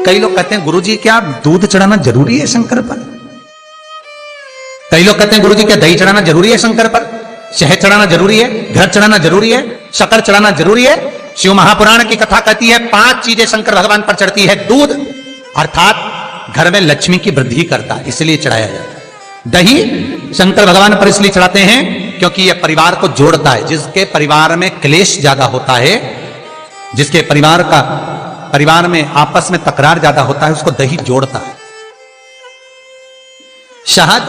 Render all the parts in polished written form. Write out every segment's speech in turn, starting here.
कई लोग कहते हैं गुरुजी क्या दूध चढ़ाना जरूरी है शंकर पर? कई लोग कहते हैं गुरुजी क्या दही चढ़ाना जरूरी है शंकर पर? शहद चढ़ाना जरूरी है? घृत चढ़ाना जरूरी है? शक्कर चढ़ाना जरूरी है? शिव महापुराण की कथा कहती है 5 चीजें शंकर भगवान पर चढ़ती है। दूध अर्थात घर में लक्ष्मी की वृद्धि करता है, इसलिए चढ़ाया जाता है। दही शंकर भगवान पर इसलिए चढ़ाते हैं क्योंकि यह परिवार को जोड़ता है। जिसके परिवार में क्लेश ज्यादा होता है, जिसके परिवार में आपस में तकरार ज्यादा होता है, उसको दही जोड़ता है। शहद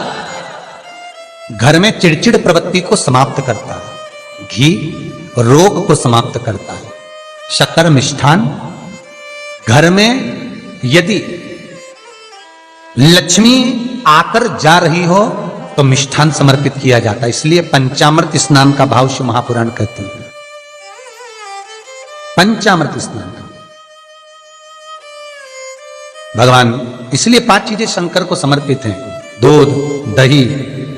घर में चिड़चिड़ प्रवृत्ति को समाप्त करता है। घी रोग को समाप्त करता है। शक्कर मिष्ठान घर में यदि लक्ष्मी आकर जा रही हो तो मिष्ठान समर्पित किया जाता है। इसलिए पंचामृत स्नान का भाव शिव महापुराण कहते हैं। पंचामृत स्नान का भगवान इसलिए 5 चीजें शंकर को समर्पित हैं। दूध, दही,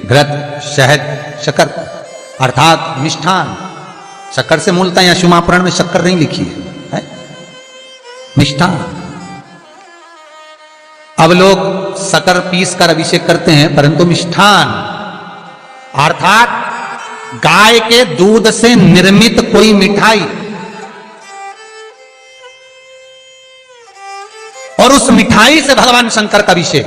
घृत, शहद, शक्कर अर्थात मिष्ठान। शक्कर से मूलतः यहां शिव महापुराण में शक्कर नहीं लिखी है, मिष्ठान। अब लोग शक्कर पीस कर अभिषेक करते हैं, परंतु मिष्ठान अर्थात गाय के दूध से निर्मित कोई मिठाई और उस मिठाई से भगवान शंकर का अभिषेक।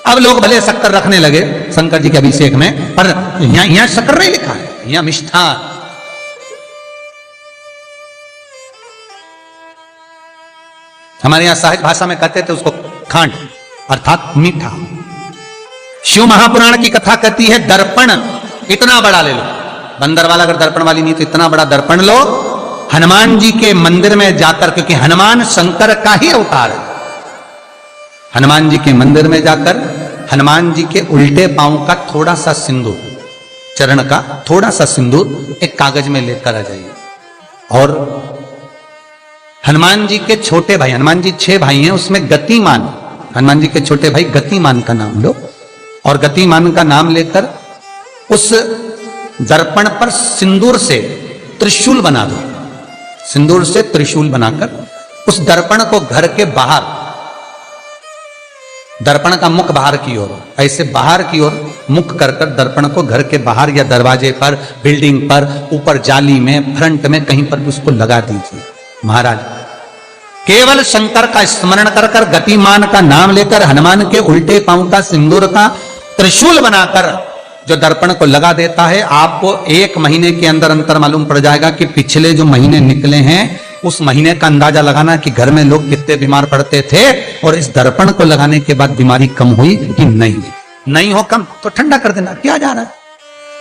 अब लोग भले शक्कर रखने लगे शंकर जी के अभिषेक में, पर यहां शक्कर नहीं लिखा है, यहां मिष्ठान। हमारे यहां सहज भाषा में कहते थे उसको खांड अर्थात मीठा। शिव महापुराण की कथा कहती है दर्पण इतना बड़ा ले लो। बंदर वाला अगर दर्पण वाली नहीं तो इतना बड़ा दर्पण लो, हनुमान जी के मंदिर में जाकर, क्योंकि हनुमान शंकर का ही अवतार है। हनुमान जी के मंदिर में जाकर हनुमान जी के उल्टे पांव का थोड़ा सा सिंदूर, चरण का थोड़ा सा सिंदूर एक कागज में लेकर आ जाइए। और हनुमान जी के छोटे भाई, हनुमान जी 6 भाई हैं, उसमें गतिमान, हनुमान जी के छोटे भाई गतिमान का नाम लो और गतिमान का नाम लेकर उस दर्पण पर सिंदूर से त्रिशूल बना दो। सिंदूर से त्रिशूल बनाकर उस दर्पण को घर के बाहर, दर्पण का मुख बाहर की ओर, ऐसे बाहर की ओर मुख कर कर दर्पण को घर के बाहर या दरवाजे पर, बिल्डिंग पर, ऊपर जाली में, फ्रंट में कहीं पर भी उसको लगा दीजिए। महाराज केवल शंकर का स्मरण कर कर, गतिमान का नाम लेकर, हनुमान के उल्टे पांव का सिंदूर का त्रिशूल बनाकर जो दर्पण को लगा देता है, आपको 1 महीने के अंदर अंतर मालूम पड़ जाएगा कि पिछले जो महीने निकले हैं उस महीने का अंदाजा लगाना कि घर में लोग कितने बीमार पड़ते थे और इस दर्पण को लगाने के बाद बीमारी कम हुई कि नहीं हो कम तो ठंडा कर देना, क्या जा रहा है,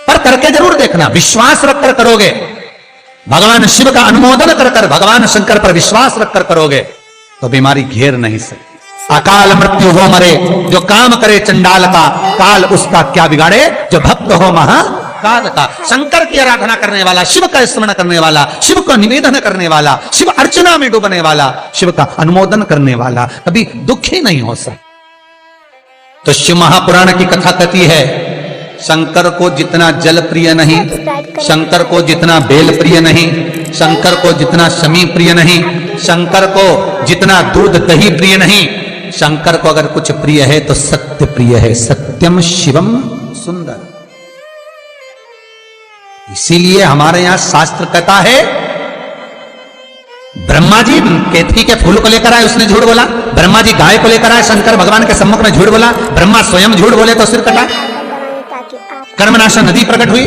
पर करके जरूर देखना। विश्वास रखकर करोगे, भगवान शिव का अनुमोदन कर कर, भगवान शंकर पर विश्वास रखकर करोगे तो बीमारी घेर नहीं सकती। अकाल मृत्यु हो मरे जो काम करे चंडाल का, काल उसका क्या बिगाड़े जो भक्त हो महाकाल का। शंकर की आराधना करने वाला, शिव का स्मरण करने वाला, शिव को निवेदन करने वाला, शिव अर्चना में डूबने वाला, शिव का अनुमोदन करने वाला कभी दुखी नहीं हो सकता। तो शिव महापुराण की कथा कहती है शंकर को जितना जल प्रिय नहीं, शंकर को जितना बेल प्रिय नहीं, शंकर को जितना शमी प्रिय नहीं, शंकर को जितना दूध दही प्रिय नहीं, शंकर को अगर कुछ प्रिय है तो सत्य प्रिय है। सत्यम शिवम सुंदर। इसीलिए हमारे यहां शास्त्र कहता है ब्रह्मा जी केतकी के फूल को लेकर आए, उसने झूठ बोला। ब्रह्मा जी गाय को लेकर आए, शंकर भगवान के सम्मुख में झूठ बोला। ब्रह्मा स्वयं झूठ बोले तो सिर कटा। कर्मनाशा नदी प्रकट हुई।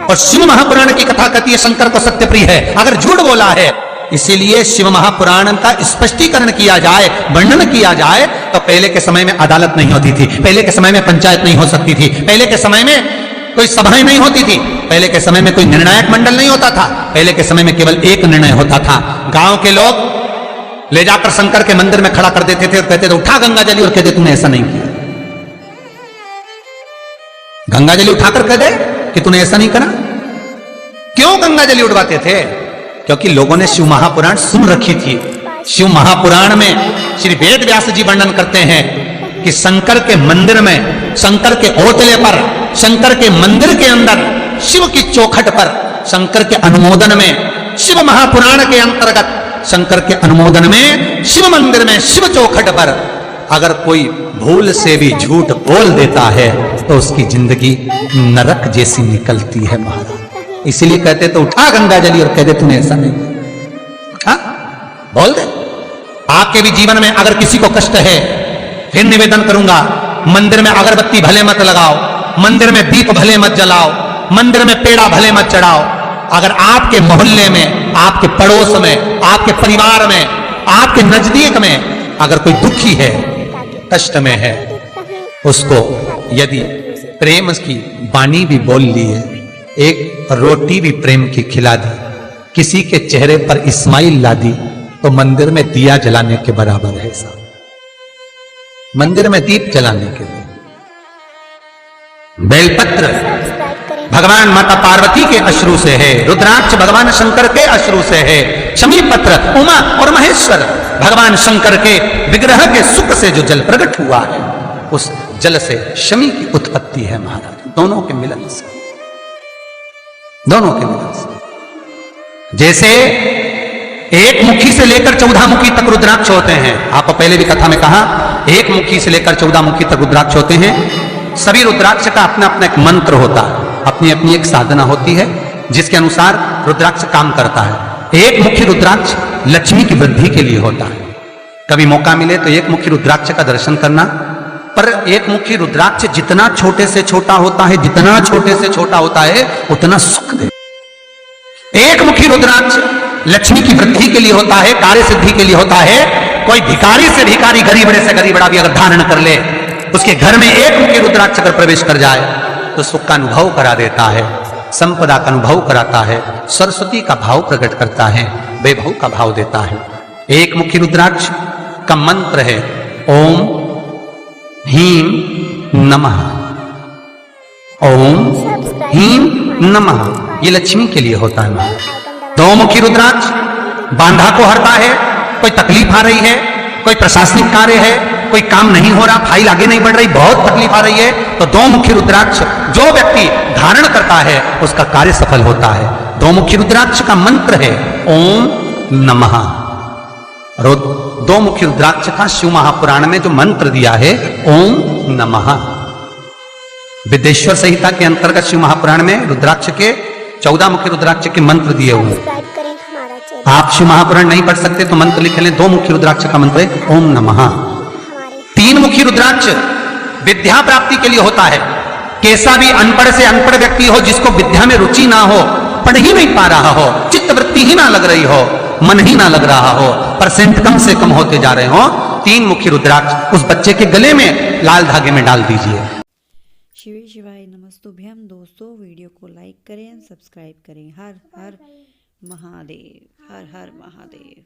और शिव महापुराण की कथा कहती है शंकर को सत्य प्रिय है अगर झूठ बोला है। इसीलिए शिव महापुराण का स्पष्टीकरण किया जाए, वर्णन किया जाए तो पहले के समय में अदालत नहीं होती थी, पहले के समय में पंचायत नहीं हो सकती थी, पहले के समय में कोई सभाएं नहीं होती थी, पहले के समय में कोई निर्णायक मंडल नहीं होता था, पहले के समय में केवल एक निर्णय होता था। गांव के लोग ले जाकर शंकर के मंदिर में खड़ा कर देते थे और कहते थे उठा गंगा जली, और कहते तूने ऐसा नहीं किया। गंगा जली उठाकर कह दे कि तूने ऐसा नहीं करा। क्यों गंगा जली उठवाते थे? क्योंकि लोगों ने शिव महापुराण सुन रखी थी। शिव महापुराण में श्री वेद व्यास जी वर्णन करते हैं कि शंकर के मंदिर में, शंकर के ओटले पर, शंकर के मंदिर के अंदर, शिव की चौखट पर, शंकर के अनुमोदन में शिव महापुराण के अंतर्गत शंकर के अनुमोदन में शिव मंदिर में शिव चौखट पर अगर कोई भूल से भी झूठ बोल देता है तो उसकी जिंदगी नरक जैसी निकलती है महाराज। इसीलिए कहते तो उठा गंगा जली और कह दे तूने ऐसा नहीं उठा, बोल दे। आपके भी जीवन में अगर किसी को कष्ट है, फिर निवेदन करूंगा, मंदिर में अगरबत्ती भले मत लगाओ, मंदिर में दीप भले मत जलाओ, मंदिर में पेड़ा भले मत चढ़ाओ। अगर आपके मोहल्ले में, आपके पड़ोस में, आपके परिवार में, आपके नजदीक में अगर कोई दुखी है, कष्ट में है, उसको यदि प्रेम की वाणी भी बोल ली है, एक रोटी भी प्रेम की खिला दी, किसी के चेहरे पर इस्माइल ला दी, तो मंदिर में दिया जलाने के बराबर है साहब। मंदिर में दीप जलाने के लिए बेलपत्र भगवान माता पार्वती के अश्रु से है, रुद्राक्ष भगवान शंकर के अश्रु से है, शमी पत्र उमा और महेश्वर भगवान शंकर के विग्रह के सुख से जो जल प्रकट हुआ है, उस जल से शमी की उत्पत्ति है महाराज। दोनों के मिलन से, दोनों के मिलन से। जैसे एक मुखी से लेकर 14 मुखी तक रुद्राक्ष होते हैं, आपको पहले भी कथा में कहा, एक मुखी से लेकर 14 मुखी तक रुद्राक्ष होते हैं। सभी रुद्राक्ष का अपना अपना एक मंत्र होता है, अपनी अपनी एक साधना होती है जिसके अनुसार रुद्राक्ष काम करता है। एक मुखी रुद्राक्ष लक्ष्मी की वृद्धि के लिए होता है। कभी मौका मिले तो एक मुखी रुद्राक्ष का दर्शन करना। पर एक मुखी रुद्राक्ष जितना छोटे से छोटा होता है, जितना छोटे से छोटा होता है, उतना सुख दे। एक मुखी रुद्राक्ष लक्ष्मी की वृद्धि के लिए होता है, कार्य सिद्धि के लिए होता है। कोई भिखारी से भिखारी, गरीब बड़े से गरीब बड़ा भी अगर धारण कर ले, उसके घर में एक मुखी रुद्राक्ष अगर प्रवेश कर जाए तो सुख का अनुभव करा देता है, संपदा का अनुभव कराता है, सरस्वती का भाव प्रकट करता है, वैभव का भाव देता है। एक मुखी रुद्राक्ष का मंत्र है ओम ह्रीं नमः, ओम ह्रीं नमः। ये लक्ष्मी के लिए होता है। दो मुखी रुद्राक्ष बांधा को हरता है। कोई तकलीफ आ रही है, कोई प्रशासनिक कार्य है, कोई काम नहीं हो रहा, फाइल आगे नहीं बढ़ रही, बहुत तकलीफ आ रही है, तो दो मुखी रुद्राक्ष जो व्यक्ति धारण करता है उसका कार्य सफल होता है। दो मुखी रुद्राक्ष का मंत्र है ओम नमः। दो मुखी रुद्राक्ष का शिव महापुराण में जो मंत्र दिया है ओम नमः। विदेश्वर संहिता के अंतर्गत शिव महापुराण में रुद्राक्ष के 14 मुखी रुद्राक्ष के मंत्र दिए हुए हैं। आप शिव महापुराण नहीं पढ़ सकते तो मंत्र लिख लें। दो मुखी रुद्राक्ष का मंत्र है ओम नमः। तीन मुखी रुद्राक्ष विद्या प्राप्ति के लिए होता है। कैसा भी अनपढ़ से अनपढ़ व्यक्ति हो, जिसको विद्या में रुचि ना हो, पढ़ ही नहीं पा रहा हो, चित्त वृत्ति ही ना लग रही हो, मन ही ना लग रहा हो, परसेंट कम से कम होते जा रहे हो, तीन मुखी रुद्राक्ष उस बच्चे के गले में लाल धागे में डाल दीजिए। शिव शिवाय नमस्तुभ्यम। दोस्तों, वीडियो को लाइक करें, सब्सक्राइब करें। हर हर महादेव, हर हर महादेव।